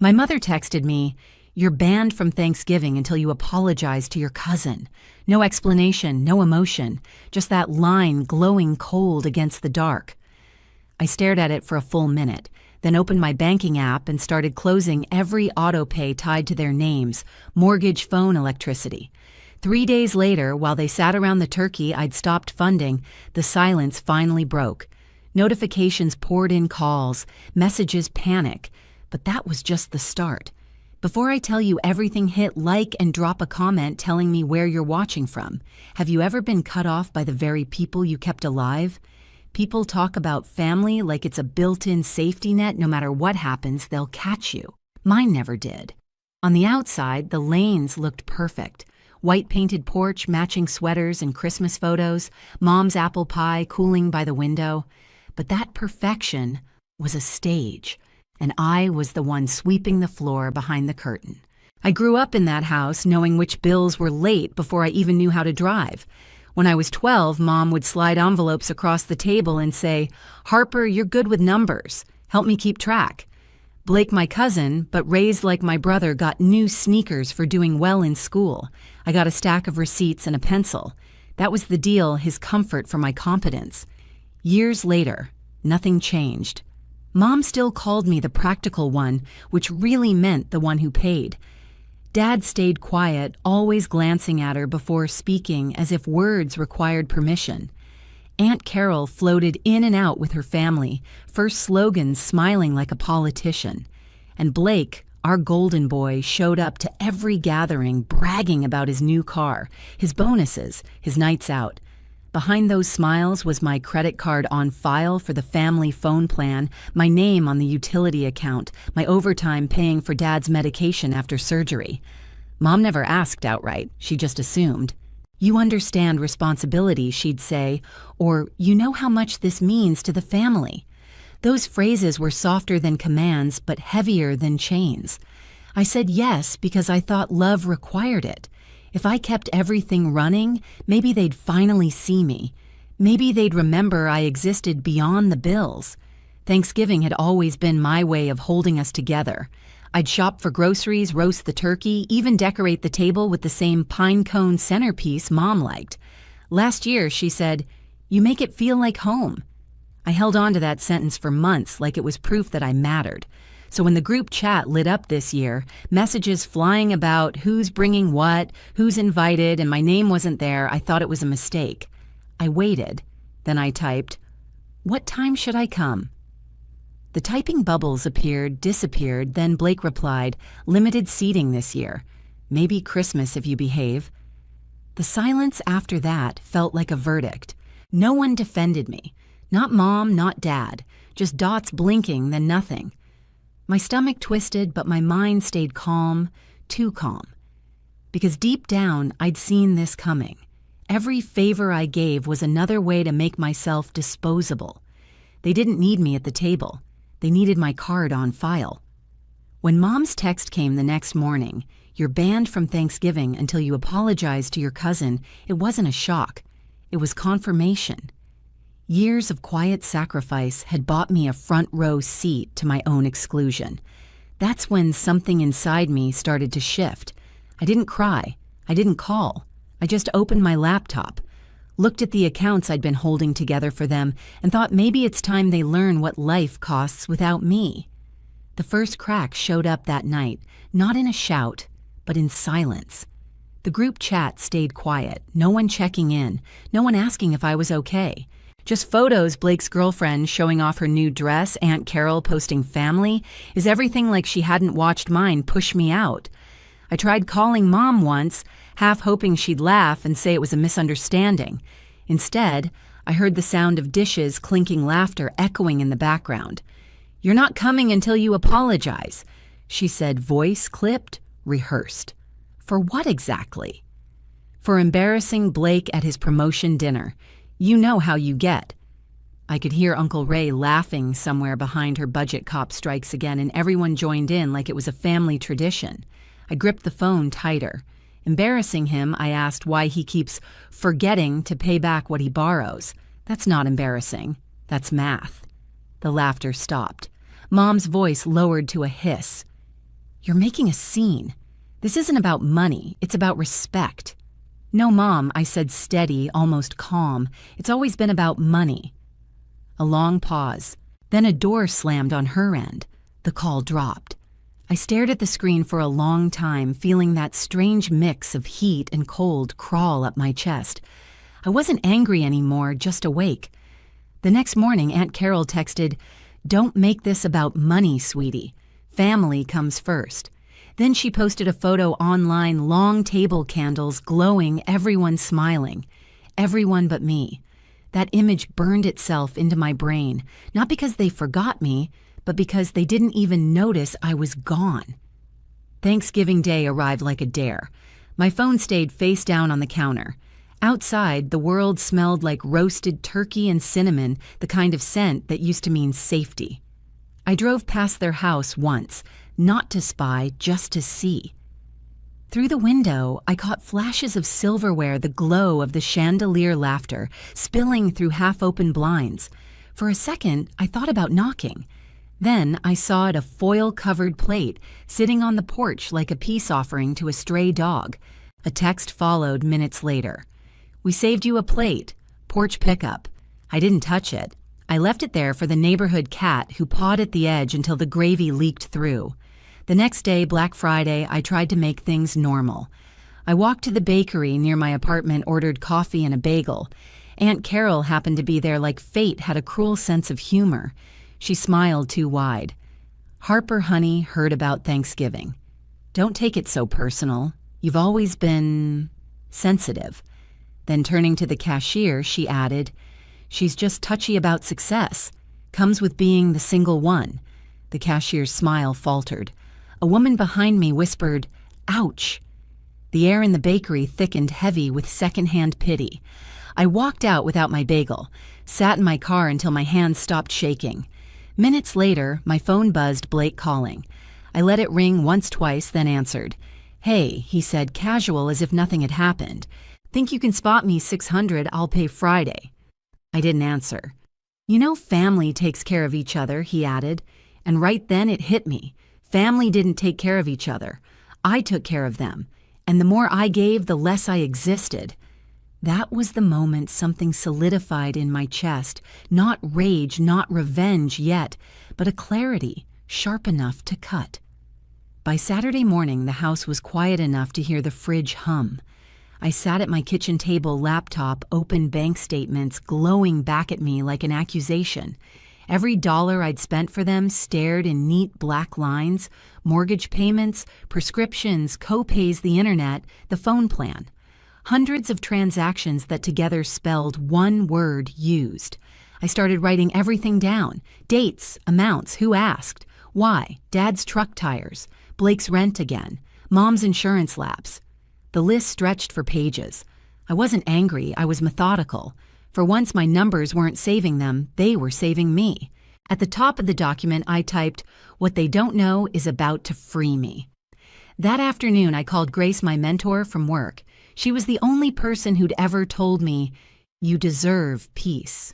My mother texted me, "You're banned from Thanksgiving until you apologize to your cousin." No explanation, no emotion, just that line glowing cold against the dark. I stared at it for a full minute, then opened my banking app and started closing every auto pay tied to their names, mortgage, phone, electricity. 3 days later, while they sat around the turkey I'd stopped funding, the silence finally broke. Notifications poured in, calls, messages, panic. But that was just the start. Before I tell you everything, hit like and drop a comment telling me where you're watching from. Have you ever been cut off by the very people you kept alive? People talk about family like it's a built-in safety net. No matter what happens, they'll catch you. Mine never did. On the outside, the lanes looked perfect. White painted porch, matching sweaters and Christmas photos, mom's apple pie cooling by the window. But that perfection was a stage. And I was the one sweeping the floor behind the curtain. I grew up in that house knowing which bills were late before I even knew how to drive. When I was 12, Mom would slide envelopes across the table and say, "Harper, you're good with numbers. Help me keep track." Blake, my cousin, but raised like my brother, got new sneakers for doing well in school. I got a stack of receipts and a pencil. That was the deal, his comfort for my competence. Years later, nothing changed. Mom still called me the practical one, which really meant the one who paid. Dad stayed quiet, always glancing at her before speaking as if words required permission. Aunt Carol floated in and out with her family, first slogans smiling like a politician. And Blake, our golden boy, showed up to every gathering bragging about his new car, his bonuses, his nights out. Behind those smiles was my credit card on file for the family phone plan, my name on the utility account, my overtime paying for Dad's medication after surgery. Mom never asked outright, she just assumed. "You understand responsibility," she'd say, or "You know how much this means to the family." Those phrases were softer than commands, but heavier than chains. I said yes because I thought love required it. If I kept everything running, maybe they'd finally see me. Maybe they'd remember I existed beyond the bills. Thanksgiving had always been my way of holding us together. I'd shop for groceries, roast the turkey, even decorate the table with the same pine cone centerpiece Mom liked. Last year, she said, "You make it feel like home." I held on to that sentence for months like it was proof that I mattered. So when the group chat lit up this year, messages flying about who's bringing what, who's invited, and my name wasn't there, I thought it was a mistake. I waited. Then I typed, "What time should I come?" The typing bubbles appeared, disappeared, then Blake replied, "Limited seating this year. Maybe Christmas if you behave." The silence after that felt like a verdict. No one defended me. Not Mom, not Dad. Just dots blinking, then nothing. My stomach twisted, but my mind stayed calm, too calm. Because deep down, I'd seen this coming. Every favor I gave was another way to make myself disposable. They didn't need me at the table. They needed my card on file. When Mom's text came the next morning, "You're banned from Thanksgiving until you apologize to your cousin," it wasn't a shock. It was confirmation. Years of quiet sacrifice had bought me a front row seat to my own exclusion. That's when something inside me started to shift. I didn't cry. I didn't call. I just opened my laptop, looked at the accounts I'd been holding together for them, and thought maybe it's time they learn what life costs without me. The first crack showed up that night, not in a shout, but in silence. The group chat stayed quiet, no one checking in, no one asking if I was okay. Just photos Blake's girlfriend showing off her new dress, Aunt Carol posting family. Is everything like she hadn't watched mine push me out? I tried calling Mom once, half hoping she'd laugh and say it was a misunderstanding. Instead, I heard the sound of dishes, clinking laughter echoing in the background. "You're not coming until you apologize," she said, voice clipped, rehearsed. For what exactly? For embarrassing Blake at his promotion dinner. You know how you get. I could hear Uncle Ray laughing somewhere behind her budget cop strikes again, and everyone joined in like it was a family tradition. I gripped the phone tighter. Embarrassing him, I asked why he keeps forgetting to pay back what he borrows. That's not embarrassing. That's math. The laughter stopped. Mom's voice lowered to a hiss. "You're making a scene. This isn't about money, it's about respect." "No, Mom," I said, steady, almost calm. "It's always been about money." A long pause. Then a door slammed on her end. The call dropped. I stared at the screen for a long time, feeling that strange mix of heat and cold crawl up my chest. I wasn't angry anymore, just awake. The next morning, Aunt Carol texted, "Don't make this about money, sweetie. Family comes first." Then she posted a photo online, long table candles glowing, everyone smiling. Everyone but me. That image burned itself into my brain, not because they forgot me, but because they didn't even notice I was gone. Thanksgiving Day arrived like a dare. My phone stayed face down on the counter. Outside, the world smelled like roasted turkey and cinnamon, the kind of scent that used to mean safety. I drove past their house once, not to spy, just to see. Through the window, I caught flashes of silverware, the glow of the chandelier laughter, spilling through half-open blinds. For a second, I thought about knocking. Then I saw it, a foil-covered plate, sitting on the porch like a peace offering to a stray dog. A text followed minutes later. "We saved you a plate. Porch pickup." I didn't touch it. I left it there for the neighborhood cat who pawed at the edge until the gravy leaked through. The next day, Black Friday, I tried to make things normal. I walked to the bakery near my apartment, ordered coffee and a bagel. Aunt Carol happened to be there like fate had a cruel sense of humor. She smiled too wide. "Harper, honey, heard about Thanksgiving. Don't take it so personal. You've always been sensitive." Then turning to the cashier, she added, "She's just touchy about success. Comes with being the single one." The cashier's smile faltered. A woman behind me whispered, "Ouch." The air in the bakery thickened heavy with secondhand pity. I walked out without my bagel, sat in my car until my hands stopped shaking. Minutes later, my phone buzzed, Blake calling. I let it ring once, twice, then answered. "Hey," he said, casual as if nothing had happened. "Think you can spot me 600, I'll pay Friday." I didn't answer. "You know family takes care of each other," he added. And right then it hit me. Family didn't take care of each other. I took care of them. And the more I gave, the less I existed. That was the moment something solidified in my chest. Not rage, not revenge yet, but a clarity sharp enough to cut. By Saturday morning, the house was quiet enough to hear the fridge hum. I sat at my kitchen table, laptop, open bank statements glowing back at me like an accusation. Every dollar I'd spent for them stared in neat black lines: mortgage payments, prescriptions, co-pays, the internet, the phone plan. Hundreds of transactions that together spelled one word: used. I started writing everything down: dates, amounts, who asked, why, Dad's truck tires, Blake's rent again, Mom's insurance lapse. The list stretched for pages. I wasn't angry, I was methodical. For once my numbers weren't saving them, they were saving me. At the top of the document I typed, "What they don't know is about to free me." That afternoon I called Grace, my mentor from work. She was the only person who'd ever told me, "You deserve peace."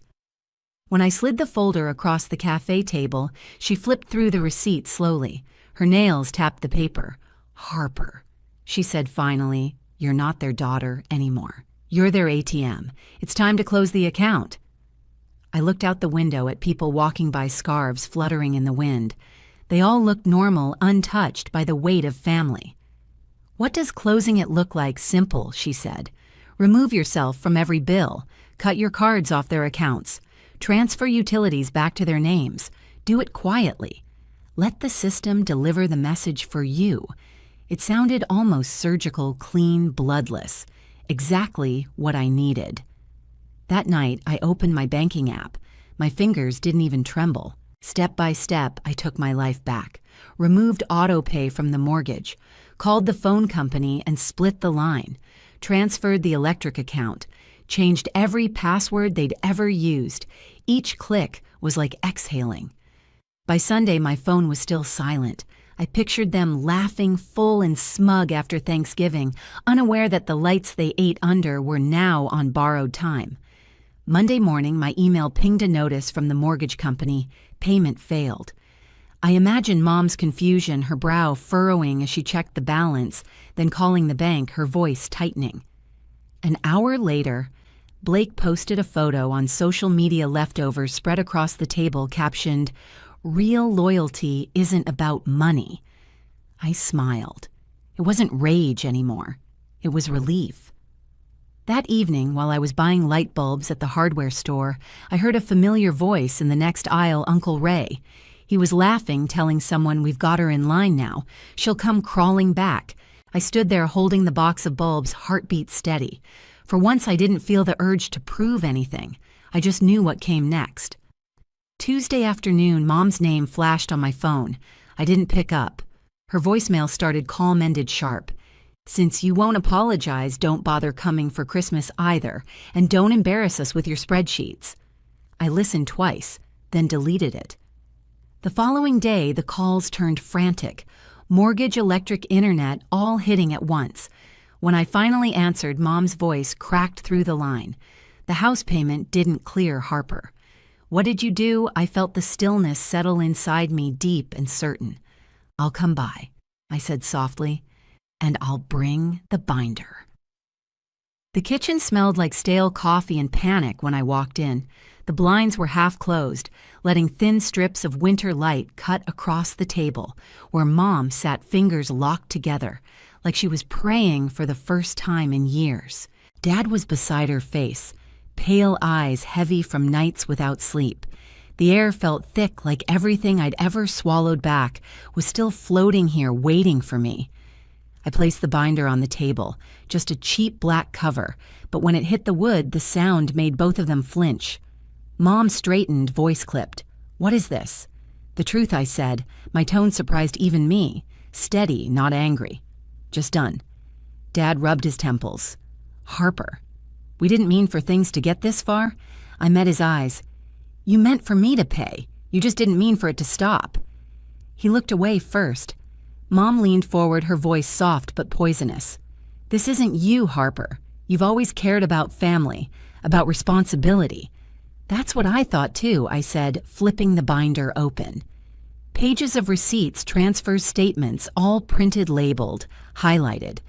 When I slid the folder across the cafe table, she flipped through the receipt slowly. Her nails tapped the paper. "Harper," she said finally, "you're not their daughter anymore. You're their ATM. It's time to close the account." I looked out the window at people walking by, scarves fluttering in the wind. They all looked normal, untouched by the weight of family. "What does closing it look like? Simple," she said. "Remove yourself from every bill. Cut your cards off their accounts. Transfer utilities back to their names. Do it quietly. Let the system deliver the message for you." It sounded almost surgical, clean, bloodless. Exactly what I needed. That night, I opened my banking app. My fingers didn't even tremble. Step by step, I took my life back, removed auto pay from the mortgage, called the phone company and split the line, transferred the electric account, changed every password they'd ever used. Each click was like exhaling. By Sunday, my phone was still silent. I pictured them laughing full and smug after Thanksgiving, unaware that the lights they ate under were now on borrowed time. Monday morning, my email pinged a notice from the mortgage company: payment failed. I imagine Mom's confusion, her brow furrowing as she checked the balance, then calling the bank, her voice tightening. An hour later, Blake posted a photo on social media leftovers spread across the table captioned, "Real loyalty isn't about money." I smiled. It wasn't rage anymore. It was relief. That evening, while I was buying light bulbs at the hardware store, I heard a familiar voice in the next aisle, Uncle Ray. He was laughing, telling someone, "We've got her in line now. She'll come crawling back." I stood there holding the box of bulbs, heartbeat steady. For once, I didn't feel the urge to prove anything. I just knew what came next. Tuesday afternoon, Mom's name flashed on my phone. I didn't pick up. Her voicemail started calm-ended sharp. "Since you won't apologize, don't bother coming for Christmas either, and don't embarrass us with your spreadsheets." I listened twice, then deleted it. The following day, the calls turned frantic. Mortgage, electric, internet, all hitting at once. When I finally answered, Mom's voice cracked through the line. The house payment didn't clear, Harper. "What did you do?" I felt the stillness settle inside me, deep and certain. "I'll come by," I said softly, "and I'll bring the binder." The kitchen smelled like stale coffee and panic when I walked in. The blinds were half closed, letting thin strips of winter light cut across the table, where Mom sat, fingers locked together, like she was praying for the first time in years. Dad was beside her face, pale eyes heavy from nights without sleep. The air felt thick, like everything I'd ever swallowed back was still floating here, waiting for me. I placed the binder on the table, just a cheap black cover, but when it hit the wood, the sound made both of them flinch. Mom straightened, voice clipped. "What is this?" "The truth," I said. My tone surprised even me. Steady, not angry. "Just done." Dad rubbed his temples. "Harper, we didn't mean for things to get this far." I met his eyes. "You meant for me to pay. You just didn't mean for it to stop." He looked away first. Mom leaned forward, her voice soft but poisonous. "This isn't you, Harper. You've always cared about family, about responsibility." "That's what I thought too," I said, flipping the binder open. Pages of receipts, transfers, statements, all printed, labeled, highlighted.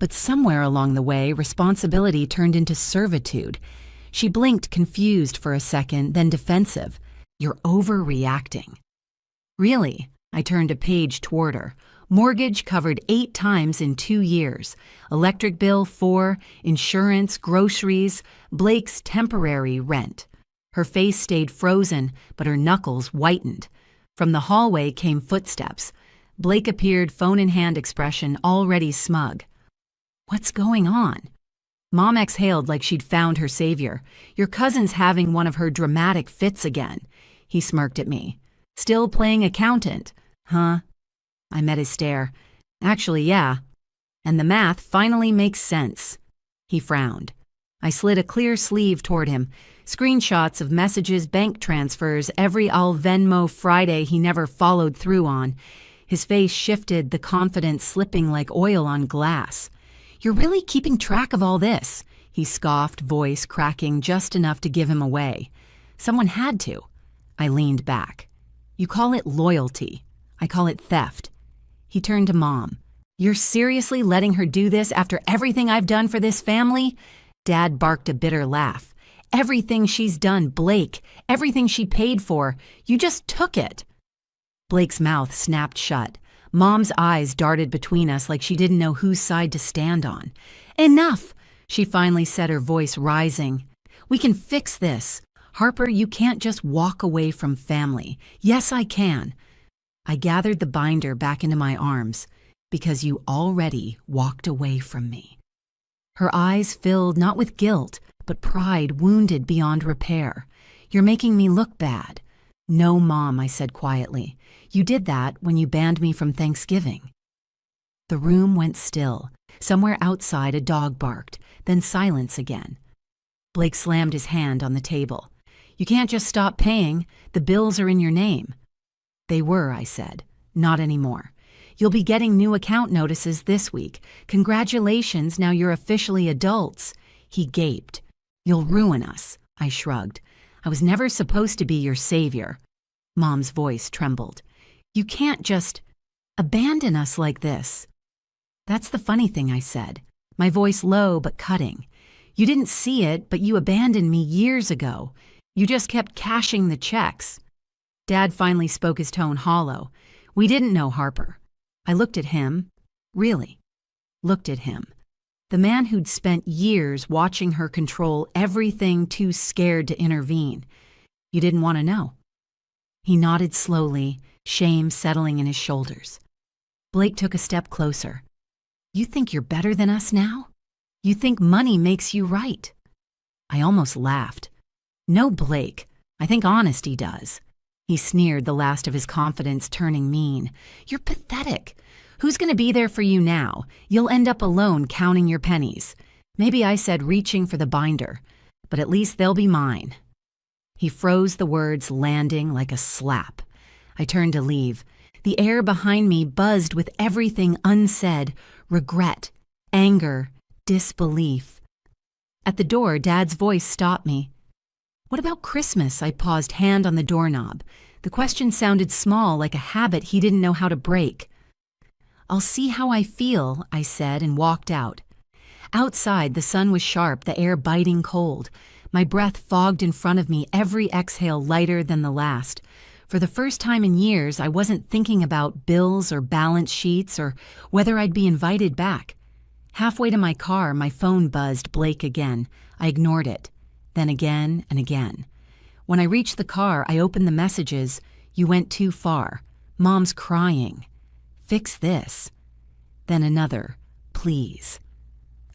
But somewhere along the way, responsibility turned into servitude. She blinked, confused for a second, then defensive. "You're overreacting." "Really?" I turned a page toward her. Mortgage covered 8 times in 2 years. Electric bill 4, insurance, groceries, Blake's temporary rent. Her face stayed frozen, but her knuckles whitened. From the hallway came footsteps. Blake appeared, phone in hand, expression already smug. "What's going on?" Mom exhaled like she'd found her savior. "Your cousin's having one of her dramatic fits again." He smirked at me. "Still playing accountant, huh?" I met his stare. "Actually, yeah. And the math finally makes sense." He frowned. I slid a clear sleeve toward him. Screenshots of messages, bank transfers, every I'll Venmo Friday he never followed through on. His face shifted, the confidence slipping like oil on glass. "You're really keeping track of all this?" He scoffed, voice cracking just enough to give him away. "Someone had to." I leaned back. "You call it loyalty. I call it theft." He turned to Mom. "You're seriously letting her do this after everything I've done for this family?" Dad barked a bitter laugh. "Everything she's done, Blake, everything she paid for, you just took it." Blake's mouth snapped shut. Mom's eyes darted between us like she didn't know whose side to stand on. "Enough," she finally said, her voice rising. "We can fix this. Harper, you can't just walk away from family." "Yes, I can." I gathered the binder back into my arms. "Because you already walked away from me." Her eyes filled not with guilt, but pride wounded beyond repair. "You're making me look bad." "No, Mom," I said quietly. "You did that when you banned me from Thanksgiving." The room went still. Somewhere outside a dog barked, then silence again. Blake slammed his hand on the table. "You can't just stop paying. The bills are in your name." "They were," I said. "Not anymore. You'll be getting new account notices this week. Congratulations, now you're officially adults." He gaped. "You'll ruin us." I shrugged. "I was never supposed to be your savior." Mom's voice trembled. You can't just abandon us like this." "That's the funny thing," I said, my voice low but cutting. "You didn't see it, but you abandoned me years ago. You just kept cashing the checks." Dad finally spoke, his tone hollow. "We didn't know Harper." I looked at him, really, looked at him. The man who'd spent years watching her control everything, too scared to intervene. "You didn't want to know." He nodded slowly, shame settling in his shoulders. Blake took a step closer. "You think you're better than us now? You think money makes you right?" I almost laughed. "No, Blake. I think honesty does." He sneered, the last of his confidence turning mean. "You're pathetic. Who's going to be there for you now? You'll end up alone counting your pennies." Maybe I said reaching for the binder, but at least they'll be mine. He froze, the words landing like a slap. I turned to leave. The air behind me buzzed with everything unsaid: regret, anger, disbelief. At the door, Dad's voice stopped me. "What about Christmas?" I paused, hand on the doorknob. The question sounded small, like a habit he didn't know how to break. "I'll see how I feel," I said, and walked out. Outside, the sun was sharp, the air biting cold. My breath fogged in front of me, every exhale lighter than the last. For the first time in years, I wasn't thinking about bills or balance sheets or whether I'd be invited back. Halfway to my car, my phone buzzed Blake again. I ignored it, then again and again. When I reached the car, I opened the messages. "You went too far. Mom's crying. Fix this." Then another, "Please."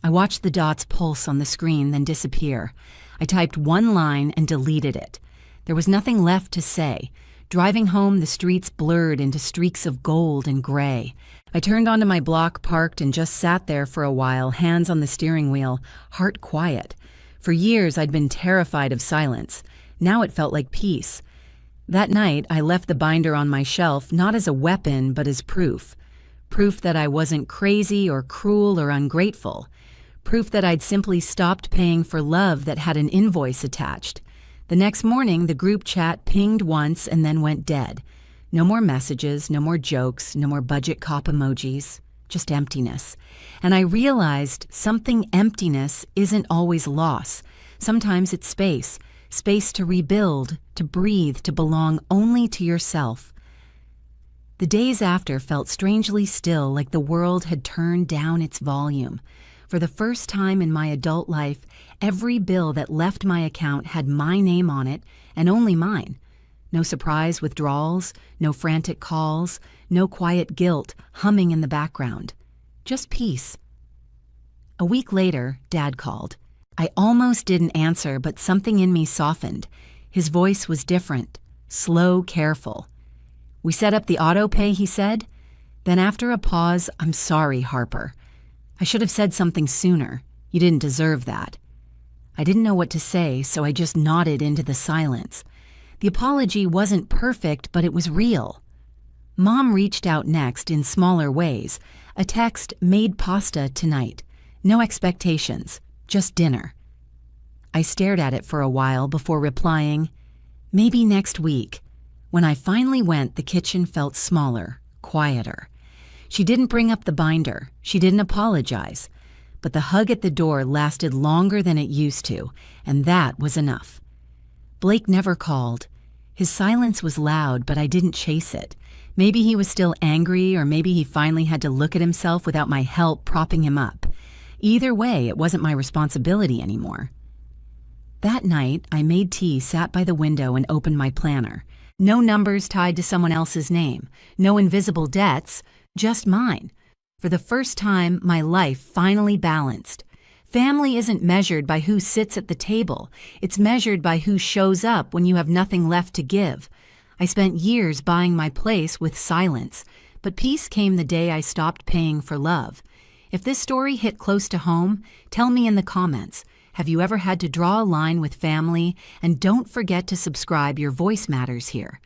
I watched the dots pulse on the screen, then disappear. I typed one line and deleted it. There was nothing left to say. Driving home, the streets blurred into streaks of gold and gray. I turned onto my block, parked, and just sat there for a while, hands on the steering wheel, heart quiet. For years, I'd been terrified of silence. Now it felt like peace. That night, I left the binder on my shelf, not as a weapon, but as proof. Proof that I wasn't crazy or cruel or ungrateful. Proof that I'd simply stopped paying for love that had an invoice attached. The next morning, the group chat pinged once and then went dead. No more messages, no more jokes, no more budget cop emojis, just emptiness. And I realized something emptiness isn't always loss. Sometimes it's space. Space to rebuild, to breathe, to belong only to yourself. The days after felt strangely still, like the world had turned down its volume. For the first time in my adult life, every bill that left my account had my name on it, and only mine. No surprise withdrawals, no frantic calls, no quiet guilt humming in the background. Just peace. A week later, Dad called. I almost didn't answer, but something in me softened. His voice was different, slow, careful. "We set up the auto pay," he said. Then after a pause, "I'm sorry, Harper. I should have said something sooner. You didn't deserve that." I didn't know what to say, so I just nodded into the silence. The apology wasn't perfect, but it was real. Mom reached out next in smaller ways. A text, "Made pasta tonight. No expectations, just dinner." I stared at it for a while before replying, "Maybe next week." When I finally went, the kitchen felt smaller, quieter. She didn't bring up the binder. She didn't apologize. But the hug at the door lasted longer than it used to, and that was enough. Blake never called. His silence was loud, but I didn't chase it. Maybe he was still angry, or maybe he finally had to look at himself without my help propping him up. Either way, it wasn't my responsibility anymore. That night, I made tea, sat by the window, and opened my planner. No numbers tied to someone else's name. No invisible debts, just mine. For the first time, my life finally balanced. Family isn't measured by who sits at the table. It's measured by who shows up when you have nothing left to give. I spent years buying my place with silence, but peace came the day I stopped paying for love. If this story hit close to home, tell me in the comments. Have you ever had to draw a line with family? And don't forget to subscribe. Your voice matters here.